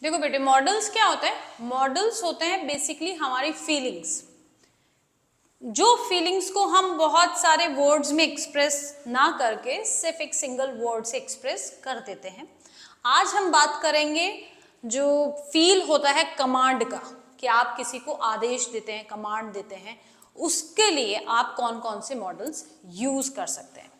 देखो बेटे, मॉडल्स क्या होते हैं? मॉडल्स होते हैं बेसिकली हमारी फीलिंग्स, जो फीलिंग्स को हम बहुत सारे वर्ड्स में एक्सप्रेस ना करके सिर्फ एक सिंगल वर्ड से एक्सप्रेस कर देते हैं। आज हम बात करेंगे जो फील होता है कमांड का, कि आप किसी को आदेश देते हैं, कमांड देते हैं, उसके लिए आप कौन कौन से मॉडल्स यूज कर सकते हैं।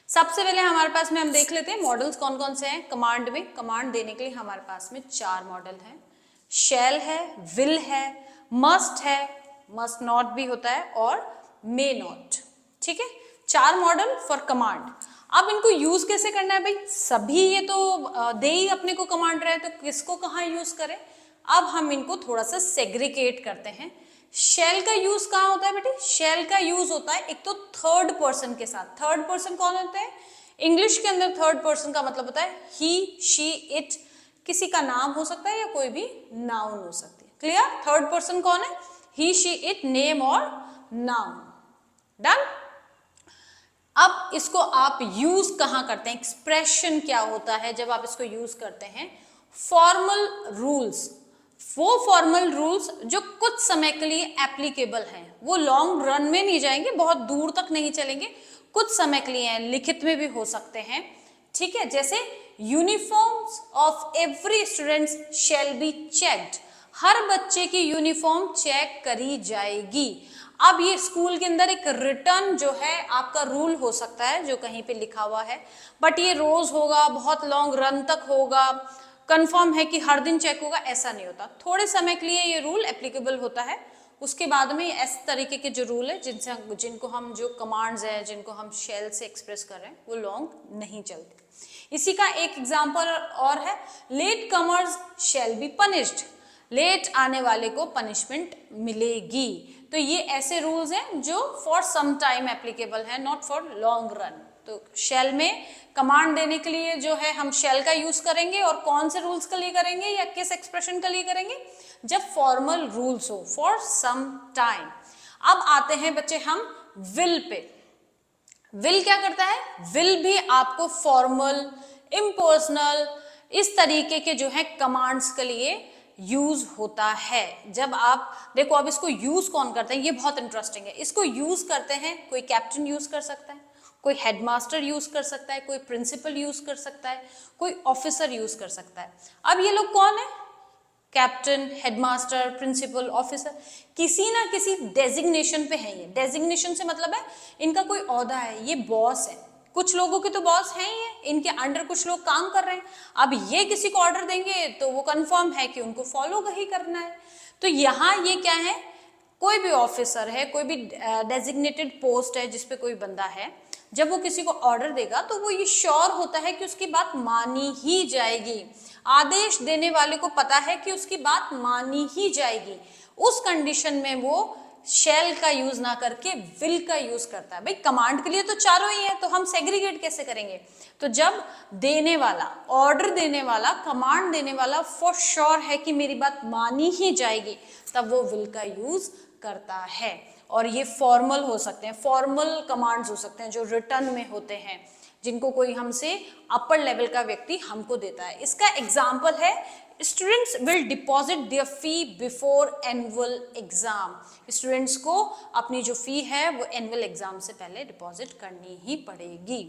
सबसे पहले हमारे पास में हम देख लेते हैं मॉडल्स कौन कौन से हैं कमांड में। कमांड देने के लिए हमारे पास में 4 मॉडल हैं। शैल है, विल है, मस्ट है, मस्ट नॉट भी होता है, और मे नॉट। ठीक है, 4 मॉडल फॉर कमांड। अब इनको यूज कैसे करना है भाई? सभी ये तो दे ही अपने को कमांड रहे, तो किसको कहाँ यूज करें? अब हम इनको थोड़ा सा सेग्रीगेट करते हैं। शेल का यूज कहाँ होता है बेटे? शेल का यूज होता है एक तो थर्ड पर्सन के साथ। थर्ड पर्सन कौन होते हैं? इंग्लिश के अंदर थर्ड पर्सन का मतलब होता है ही, शी, इट। किसी का नाम हो सकता है या कोई भी नाउन हो सकती है। क्लियर? थर्ड पर्सन कौन है? ही, शी, इट, नेम और नाउन। डन। अब इसको आप यूज कहाँ करते हैं? एक्सप्रेशन क्या होता है जब आप इसको यूज करते हैं? Formal rules. वो फॉर्मल रूल्स जो कुछ समय के लिए एप्लीकेबल हैं, वो लॉन्ग रन में नहीं जाएंगे, बहुत दूर तक नहीं चलेंगे, कुछ समय के लिए हैं, लिखित में भी हो सकते हैं। ठीक है, जैसे uniforms of every students shall be checked. हर बच्चे की यूनिफॉर्म चेक करी जाएगी। अब ये स्कूल के अंदर एक रिटर्न जो है आपका रूल हो सकता है जो कहीं पे लिखा हुआ है, बट ये रोज होगा, बहुत लॉन्ग रन तक होगा, कंफर्म है कि हर दिन चेक होगा, ऐसा नहीं होता। थोड़े समय के लिए ये रूल एप्लीकेबल होता है, उसके बाद में इस तरीके के जो रूल है जिनको हम जो कमांड्स है, जिनको हम शेल से एक्सप्रेस कर रहे हैं, वो लॉन्ग नहीं चलते। इसी का एक एग्जाम्पल और है, late comers shall be punished. Late आने वाले को पनिशमेंट मिलेगी। तो ये ऐसे रूल्स हैं जो फॉर सम टाइम एप्लीकेबल है, नॉट फॉर लॉन्ग रन। तो शेल में कमांड देने के लिए जो है हम शेल का यूज करेंगे, और कौन से रूल्स के लिए करेंगे या किस एक्सप्रेशन के लिए करेंगे? जब फॉर्मल रूल्स हो, फॉर सम टाइम। अब आते हैं बच्चे हम विल पे। विल क्या करता है? विल भी आपको फॉर्मल, इम्पर्सनल, इस तरीके के जो है कमांड्स के लिए यूज होता है। जब आप देखो, अब इसको यूज कौन करते हैं, ये बहुत इंटरेस्टिंग है। इसको यूज करते हैं कोई कैप्टन यूज कर सकता है, कोई हेडमास्टर यूज कर सकता है, कोई प्रिंसिपल यूज कर सकता है, कोई ऑफिसर यूज कर सकता है। अब ये लोग कौन है? कैप्टन, हेडमास्टर, प्रिंसिपल, ऑफिसर, किसी ना किसी डेजिग्नेशन पे है। ये डेजिग्नेशन से मतलब है इनका कोई ओहदा है, ये बॉस है। कुछ लोगों के तो बॉस हैं ही है, इनके अंडर कुछ लोग काम कर रहे हैं। अब ये किसी को ऑर्डर देंगे तो वो कंफर्म है कि उनको फॉलो ही करना है। तो यहाँ ये क्या है? कोई भी ऑफिसर है, कोई भी डेजिग्नेटेड पोस्ट है जिसपे कोई बंदा है, जब वो किसी को ऑर्डर देगा तो वो ये श्योर होता है कि उसकी बात मानी ही जाएगी। आदेश देने वाले को पता है कि उसकी बात मानी ही जाएगी। उस कंडीशन में वो शेल का यूज ना करके विल का यूज करता है। भाई कमांड के लिए तो चारों ही है, तो हम सेग्रीगेट कैसे करेंगे? तो जब देने वाला, ऑर्डर देने वाला, कमांड देने वाला फॉर श्योर है कि मेरी बात मानी ही जाएगी, तब वो विल का यूज करता है। और ये फॉर्मल हो सकते हैं, फॉर्मल कमांड्स हो सकते हैं जो रिटर्न में होते हैं, जिनको कोई हमसे अपर लेवल का व्यक्ति हमको देता है। इसका एग्जाम्पल है, students will deposit their fee before annual exam. Students को अपनी जो फी है वो एनुअल एग्जाम से पहले डिपॉजिट करनी ही पड़ेगी।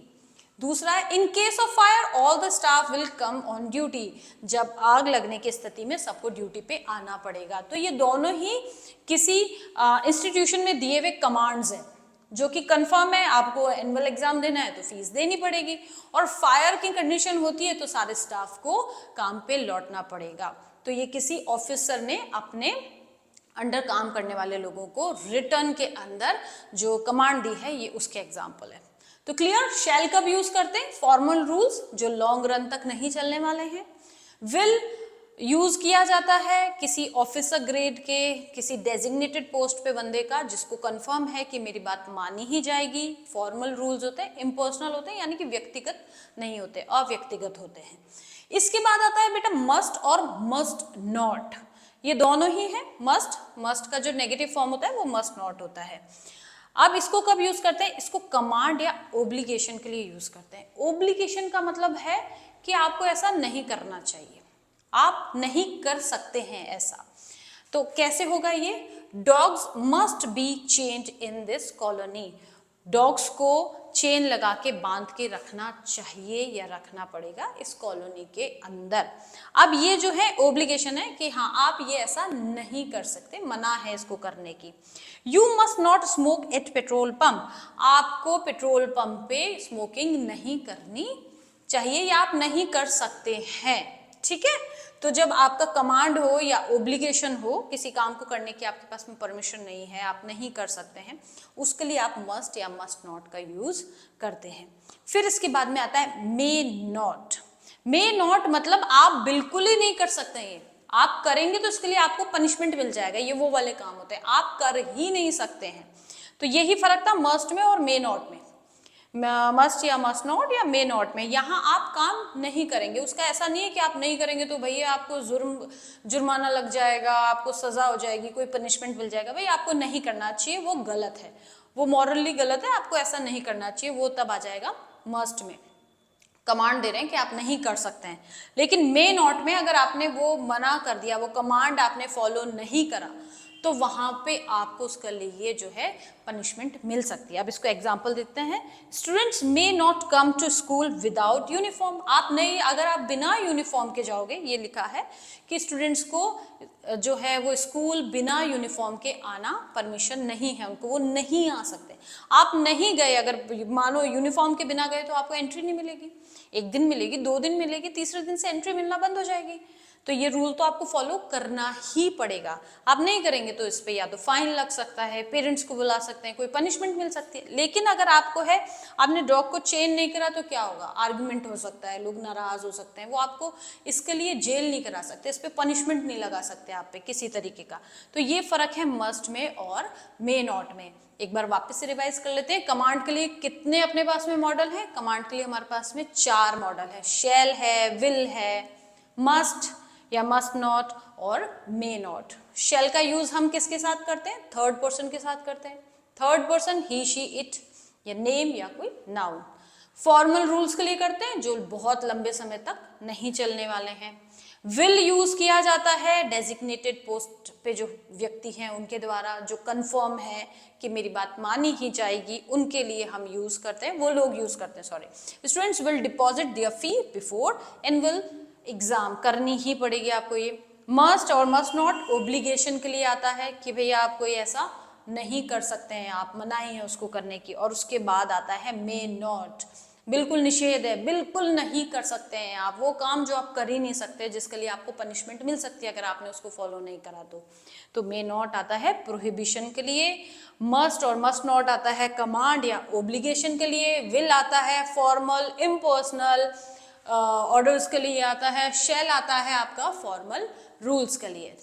दूसरा है, in case of fire all the staff will come on duty. जब आग लगने की स्थिति में सबको ड्यूटी पे आना पड़ेगा। तो ये दोनों ही किसी इंस्टीट्यूशन में दिए हुए कमांड्स हैं जो कि कंफर्म है, आपको एनुअल एग्जाम देना है तो फीस देनी पड़ेगी, और फायर की कंडीशन होती है तो सारे स्टाफ को काम पे लौटना पड़ेगा। तो ये किसी ऑफिसर ने अपने अंडर काम करने वाले लोगों को रिटर्न के अंदर जो कमांड दी है, ये उसके एग्जाम्पल है। तो क्लियर? शेल कब यूज करते हैं? फॉर्मल रूल्स जो लॉन्ग रन तक नहीं चलने वाले हैं। विल यूज किया जाता है किसी ऑफिसर ग्रेड के, किसी डेजिग्नेटेड पोस्ट पे बंदे का, जिसको कंफर्म है कि मेरी बात मानी ही जाएगी। फॉर्मल रूल्स होते हैं, इम्पर्सनल होते हैं, यानी कि व्यक्तिगत नहीं होते, अव्यक्तिगत होते हैं। इसके बाद आता है बेटा मस्ट और मस्ट नॉट। ये दोनों ही है। मस्ट का जो नेगेटिव फॉर्म होता है वो मस्ट नॉट होता है। अब इसको कब यूज करते हैं? इसको कमांड या ओब्लिगेशन के लिए यूज करते हैं। ओब्लिगेशन का मतलब है कि आपको ऐसा नहीं करना चाहिए, आप नहीं कर सकते हैं ऐसा। तो कैसे होगा ये? Dogs must be chained in this colony. Dogs को चेन लगा के बांध के रखना चाहिए या रखना पड़ेगा इस कॉलोनी के अंदर। अब ये जो है ओब्लिगेशन है कि हाँ आप ये ऐसा नहीं कर सकते, मना है इसको करने की। You must not smoke at petrol pump. आपको पेट्रोल पंप पे स्मोकिंग नहीं करनी चाहिए या आप नहीं कर सकते हैं, ठीक है। तो जब आपका कमांड हो या ओब्लिगेशन हो किसी काम को करने की, आपके पास में परमिशन नहीं है, आप नहीं कर सकते हैं, उसके लिए आप मस्ट या मस्ट नॉट का यूज करते हैं। फिर इसके बाद में आता है मे नॉट। मे नॉट मतलब आप बिल्कुल ही नहीं कर सकते हैं, आप करेंगे तो इसके लिए आपको पनिशमेंट मिल जाएगा, ये वो वाले काम होते हैं, आप कर ही नहीं सकते हैं। तो यही फर्क था मस्ट में और मे नॉट में। मस्ट या मस्ट नॉट या मे नॉट में यहाँ आप काम नहीं करेंगे, उसका ऐसा नहीं है कि आप नहीं करेंगे तो भैया आपको जुर्माना लग जाएगा, आपको सजा हो जाएगी, कोई पनिशमेंट मिल जाएगा। भाई आपको नहीं करना चाहिए, वो गलत है, वो मॉरली गलत है, आपको ऐसा नहीं करना चाहिए। वो तब आ जाएगा मस्ट में, कमांड दे रहे हैं कि आप नहीं कर सकते हैं। लेकिन मे नॉट में अगर आपने वो मना कर दिया, वो कमांड आपने फॉलो नहीं करा, तो वहां पे आपको उसके लिए जो है पनिशमेंट मिल सकती है। अब इसको एग्जांपल देते हैं। Students may not come to school without uniform. आप नहीं, अगर आप बिना यूनिफॉर्म के जाओगे, ये लिखा है कि स्टूडेंट्स को जो है वो स्कूल बिना यूनिफॉर्म के आना परमिशन नहीं है, उनको वो नहीं आ सकते। आप नहीं गए, अगर मानो यूनिफॉर्म के बिना गए तो आपको एंट्री नहीं मिलेगी, एक दिन मिलेगी, 2 दिन मिलेगी, तीसरे दिन से एंट्री मिलना बंद हो जाएगी। तो ये रूल तो आपको फॉलो करना ही पड़ेगा। आप नहीं करेंगे तो इस पे या तो फाइन लग सकता है, पेरेंट्स को बुला सकते हैं, कोई पनिशमेंट मिल सकती है। लेकिन अगर आपको है, आपने डॉग को चेन नहीं करा तो क्या होगा? आर्गुमेंट हो सकता है, लोग नाराज हो सकते हैं, वो आपको इसके लिए जेल नहीं करा सकते, इस पे पनिशमेंट नहीं लगा सकते आप पे किसी तरीके का। तो ये फर्क है मस्ट में और मे नॉट में। एक बार वापस से रिवाइज कर लेते हैं। कमांड के लिए कितने अपने पास में मॉडल है? कमांड के लिए हमारे पास में 4 मॉडल है। शैल है, विल है, मस्ट या मस्ट नॉट और मे नॉट। शैल का यूज हम किसके साथ करते हैं? थर्ड पर्सन के साथ करते हैं। Third person he, she, it, या नेम या कोई नाउन। फॉर्मल रूल्स के लिए करते हैं जो बहुत लंबे समय तक नहीं चलने वाले हैं। विल यूज किया जाता है डेजिग्नेटेड पोस्ट पे जो व्यक्ति हैं उनके द्वारा, जो कंफर्म है कि मेरी बात मानी ही जाएगी, उनके लिए हम यूज करते हैं, वो लोग यूज करते हैं। Sorry. Students will deposit their fee before annual exam, करनी ही पड़ेगी आपको ये। मस्ट और मस्ट नॉट ओब्लिगेशन के लिए आता है कि भैया आप कोई ऐसा नहीं कर सकते हैं, आप मनाही है उसको करने की। और उसके बाद आता है मे नॉट, बिल्कुल निषेध है, बिल्कुल नहीं कर सकते हैं आप, वो काम जो आप कर ही नहीं सकते, जिसके लिए आपको पनिशमेंट मिल सकती है अगर आपने उसको फॉलो नहीं करा तो मे नॉट आता है प्रोहिबिशन के लिए। मस्ट और मस्ट नॉट आता है कमांड या ओब्लिगेशन के लिए। विल आता है फॉर्मल इम्पर्सनल ऑर्डर्स के लिए आता है। शैल आता है आपका फॉर्मल रूल्स के लिए।